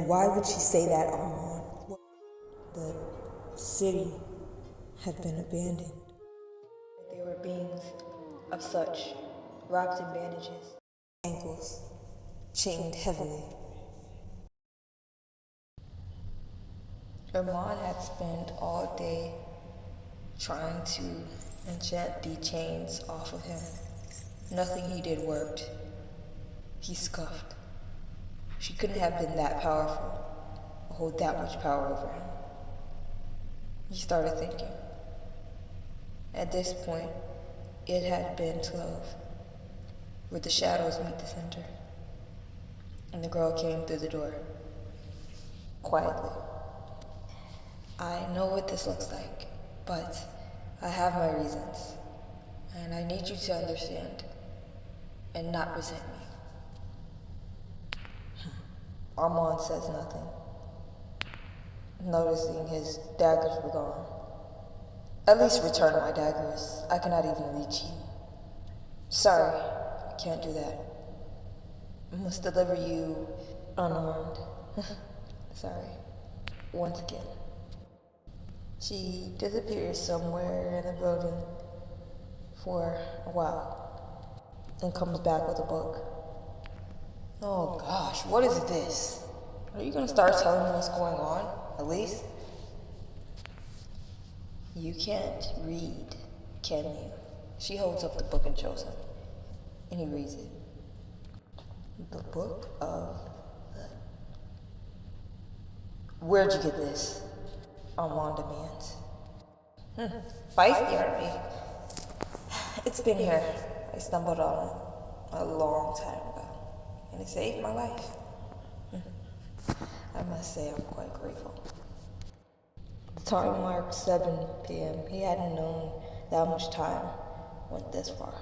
why would she say that, Armand? The city had been abandoned. There were beings of such, wrapped in bandages, ankles chained heavily. Armand had spent all day trying to enchant the chains off of him. Nothing he did worked. He scuffed. She couldn't have been that powerful, or hold that much power over him. He started thinking. At this point, it had been 12, where the shadows meet the center. And the girl came through the door, quietly. I know what this looks like, but I have my reasons, and I need you to understand and not resent me. Armand says nothing, noticing his daggers were gone. At least return my daggers. I cannot even reach you. Sorry, I can't do that. I must deliver you unarmed. Sorry. Once again. She disappears somewhere in the building for a while and comes back with a book. Oh gosh, what is this? Are you gonna start telling me what's going on, at least? You can't read, can you? She holds up the book and shows him, and he reads it. The book of the... Where'd you get this? Armand demands. Feisty, aren't we? It's been here. I stumbled on it a long time ago, and it saved my life. I must say I'm quite grateful. The time marked 7 p.m. He hadn't known that much time went this far.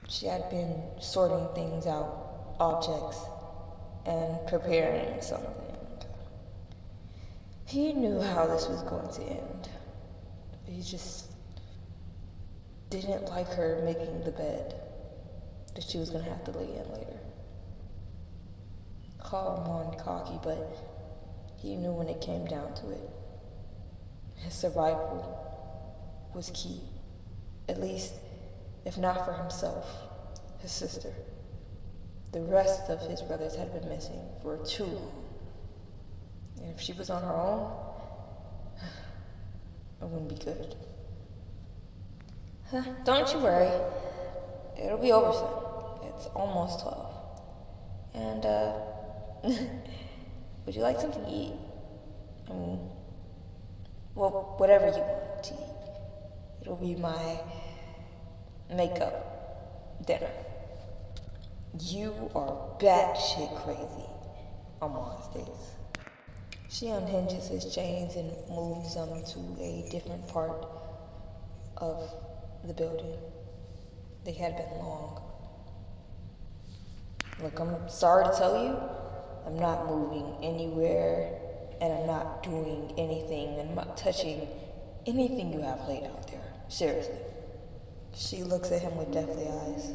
She had been sorting things out, objects, and preparing something. He knew how this was going to end. He just didn't like her making the bed that she was going to have to lay in later. Call Armand cocky, but he knew when it came down to it, his survival was key. At least, if not for himself, his sister. The rest of his brothers had been missing for too long. And if she was on her own, it wouldn't be good. Don't you worry. It'll be over soon. It's almost 12. And, would you like something to eat? I mean, well, whatever you want to eat. It'll be my makeup dinner. You are batshit crazy, Armand states. She unhinges his chains and moves them to a different part of the building. They had been long. Look, I'm sorry to tell you, I'm not moving anywhere, and I'm not doing anything, and I'm not touching anything you have laid out there. Seriously. She looks at him with deathly eyes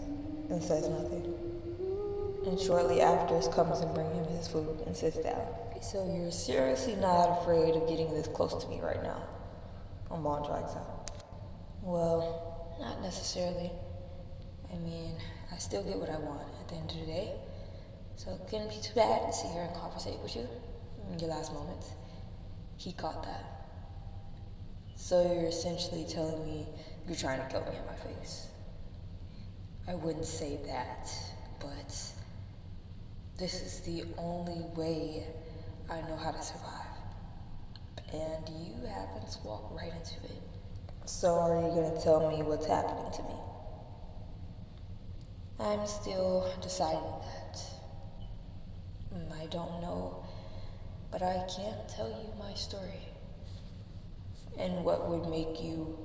and says nothing. And shortly after comes and brings him his food and sits down. So you're seriously not afraid of getting this close to me right now? Armand drags out. Well, not necessarily. I mean, I still get what I want at the end of the day. So it couldn't be too bad to sit here and conversate with you in your last moments. He caught that. So you're essentially telling me you're trying to kill me in my face. I wouldn't say that, but this is the only way I know how to survive. And you happen to walk right into it. So are you gonna tell me what's happening to me? I'm still deciding that. I don't know, but I can't tell you my story. And what would make you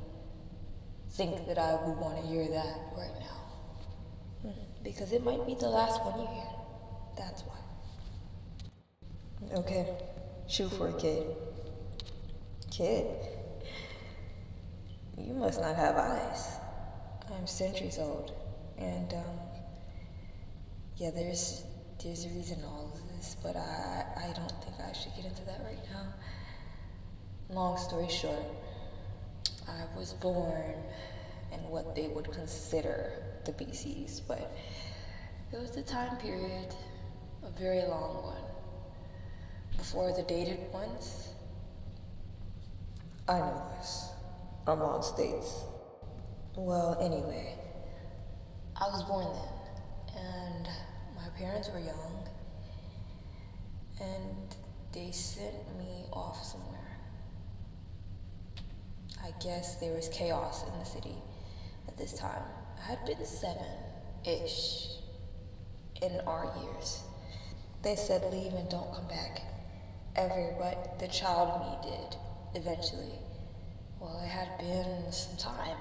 think that I would want to hear that right now? Because it might be the last one you hear. That's why. Okay, shoot for a kid. Kid? You must not have eyes. I'm centuries old. And, yeah, there's a reason all of this BCs, but I don't think I should get into that right now. Long story short, I was born in what they would consider the BCs, but it was a time period, a very long one, before the dated ones. I know this. I'm on states. Well, anyway, I was born then, and my parents were young, and they sent me off somewhere. I guess there was chaos in the city at this time. I had been 7-ish in our years. They said leave and don't come back ever, but the child me did eventually. Well, it had been some time,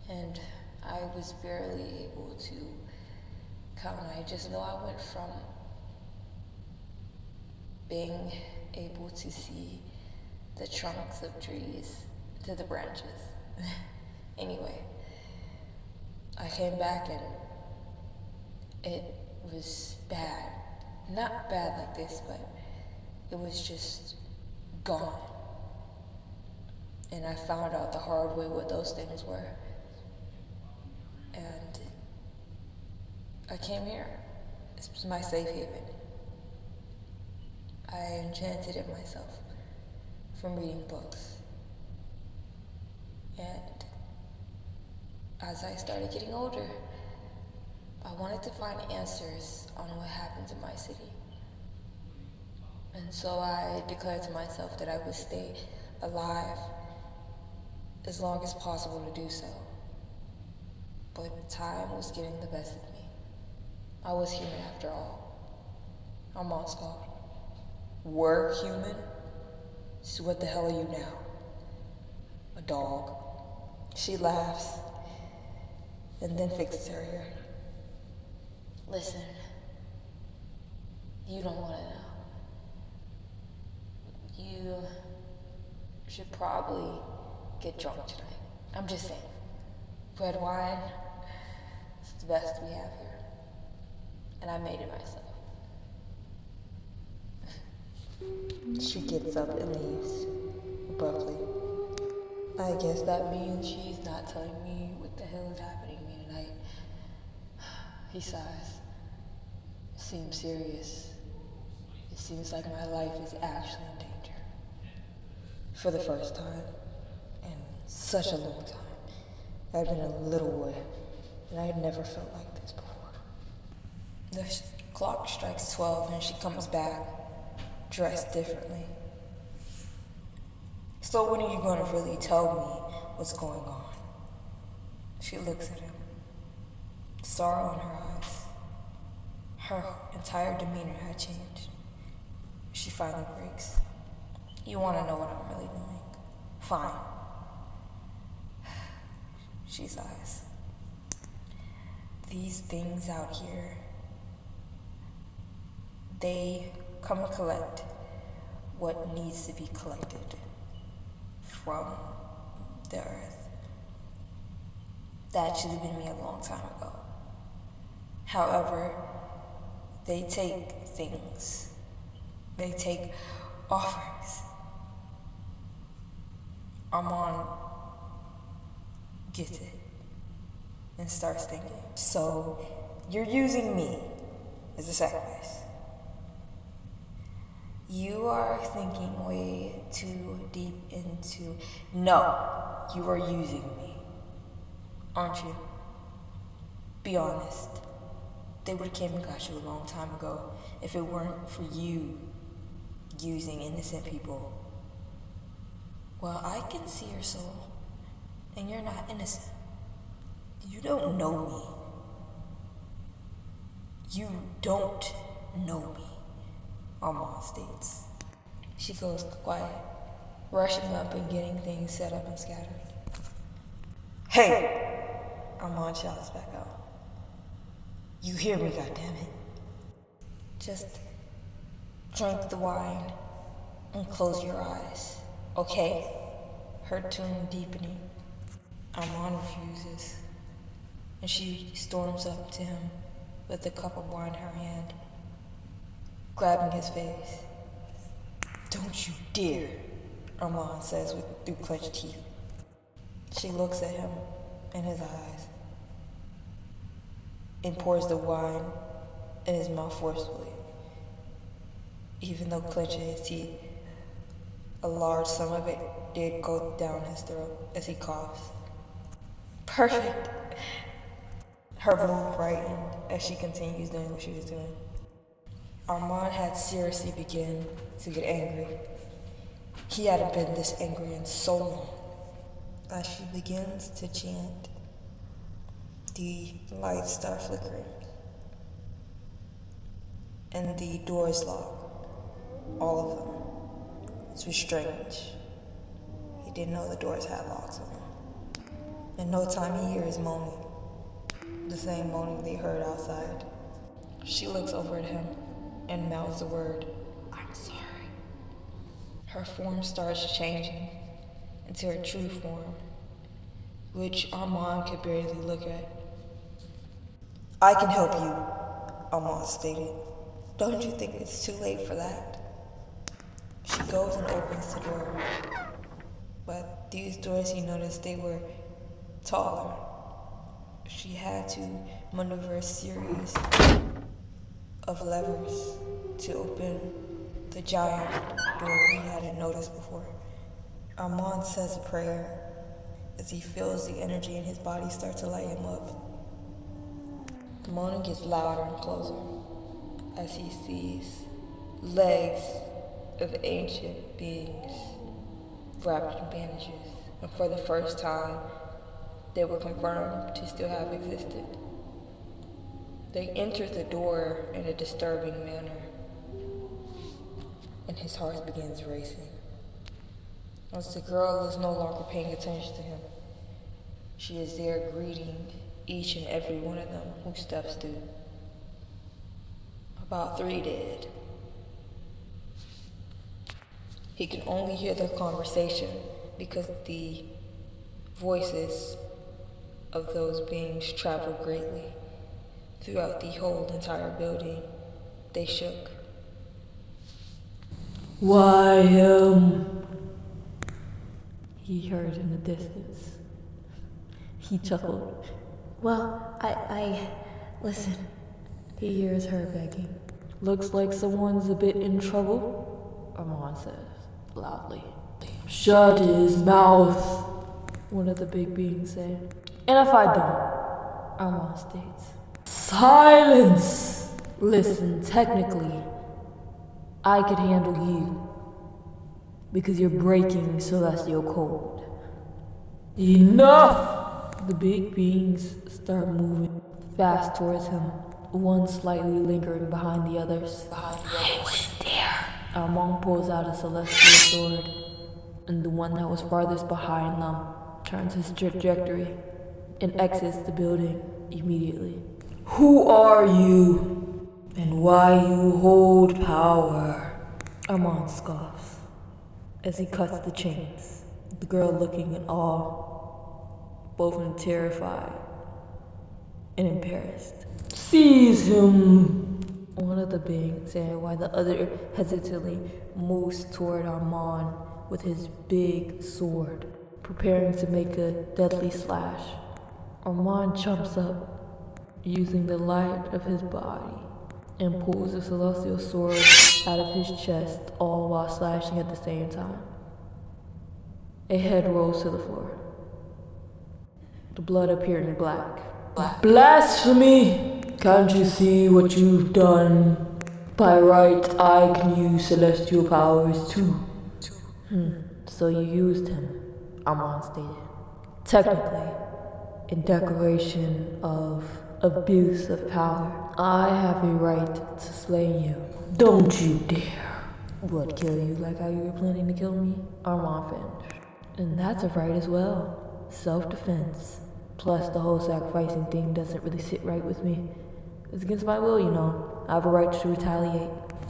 and I was barely able to count. I just know I went from being able to see the trunks of trees to the branches. Anyway, I came back and it was bad. Not bad like this, but it was just gone. And I found out the hard way what those things were. And I came here. This was my safe haven. I enchanted it myself from reading books. And as I started getting older, I wanted to find answers on what happens in my city. And so I declared to myself that I would stay alive as long as possible to do so. But time was getting the best of me. I was human after all. I'm on Scott. Were human? So what the hell are you now? A dog. She laughs and then fixes her hair. Listen, you don't want to know. You should probably get drunk tonight. I'm just saying. Red wine is the best we have here. And I made it myself. She gets up and leaves abruptly. I guess that means she's not telling me what the hell is happening to me tonight. He sighs. It seems serious. It seems like my life is actually in danger. For the first time in such a long time. I'd been a little boy, and I had never felt like this before. The clock strikes 12 and she comes back, dressed differently. So when are you going to really tell me what's going on? She looks at him. Sorrow in her eyes. Her entire demeanor had changed. She finally breaks. You want to know what I'm really doing? Fine. She sighs. These things out here, they come and collect what needs to be collected from the earth. That should have been me a long time ago. However, they take things. They take offerings. Armand gets it and starts thinking. So, you're using me as a sacrifice. You are thinking way too deep into, no, you are using me, aren't you? Be honest. They would have came and got you a long time ago if it weren't for you using innocent people. Well, I can see your soul, and you're not innocent. You don't know me. You don't know me, Armand states. She goes quiet, rushing up and getting things set up and scattered. Hey! Armand shouts back out. You hear me, goddammit. Just drink the wine and close your eyes, okay? Her tone deepening. Armand refuses, and she storms up to him with a cup of wine in her hand. grabbing his face. "Don't you dare," Armand says through clenched teeth. She looks at him in his eyes and pours the wine in his mouth forcefully. Even though clenching his teeth, a large sum of it did go down his throat as he coughs. "Perfect." Her mood brightened as she continues doing what she was doing. Armand had seriously begun to get angry. He hadn't been this angry in so long. As she begins to chant, the lights start flickering, and the doors lock. All of them. It was strange. He didn't know the doors had locks on them. In no time he hears moaning. The same moaning they heard outside. She looks over at him and mouths the word, "I'm sorry." Her form starts changing into her true form, which Armand could barely look at. "I can help you," Armand stated. "Don't you think it's too late for that?" She goes and opens the door. But these doors, he noticed they were taller. She had to maneuver a series of levers to open the giant door he hadn't noticed before. Armand says a prayer as he feels the energy in his body start to light him up. The moaning gets louder and closer as he sees legs of ancient beings wrapped in bandages, and for the first time, they were confirmed to still have existed. They entered the door in a disturbing manner, and his heart begins racing. As the girl is no longer paying attention to him, she is there greeting each and every one of them who steps through. About 3 dead. He can only hear their conversation because the voices of those beings traveled greatly. Throughout the whole entire building, they shook. "Why him?" he heard in the distance. He chuckled. "Well, listen." He hears her begging. "Looks like someone's a bit in trouble," Armand says, loudly. "Shut his mouth," one of the big beings said. "And if I don't," Armand states. "Silence!" "Listen, technically, I could handle you, because you're breaking celestial code." "Enough!" The big beings start moving fast towards him, one slightly lingering behind the others. I was there. Armand pulls out a celestial sword, and the one that was farthest behind them turns his trajectory and exits the building immediately. "Who are you, and why you hold power?" Armand scoffs as he cuts the chains, the girl looking in awe, both terrified and embarrassed. "Seize him!" One of the beings said, while the other hesitantly moves toward Armand with his big sword, preparing to make a deadly slash. Armand jumps up, using the light of his body, and pulls the celestial sword out of his chest, all while slashing at the same time. A head rolls to the floor, the blood appearing black. "Blasphemy! Can't you see what you've done? By right, I can use celestial powers too." So you used him, Armand stated. "Technically, in declaration of abuse of power, I have a right to slay you." "Don't you dare." "What, kill you like how you were planning to kill me?" Armand finished. "And that's a right as well. Self-defense. Plus, the whole sacrificing thing doesn't really sit right with me. It's against my will, you know. I have a right to retaliate."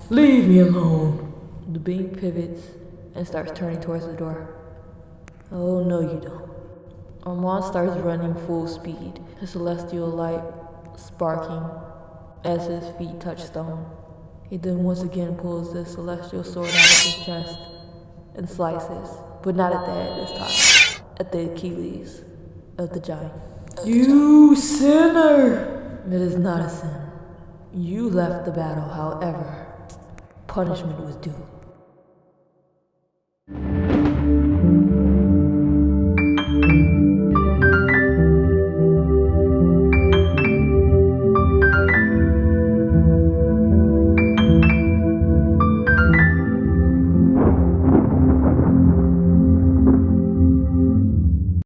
"Leave me alone." The being pivots and starts turning towards the door. "Oh, no you don't." Armand starts running full speed, his celestial light sparking as his feet touch stone. He then once again pulls the celestial sword out of his chest and slices, but not at the head this time, at the Achilles of the giant. You sinner! It is not a sin. You left the battle, however. Punishment was due.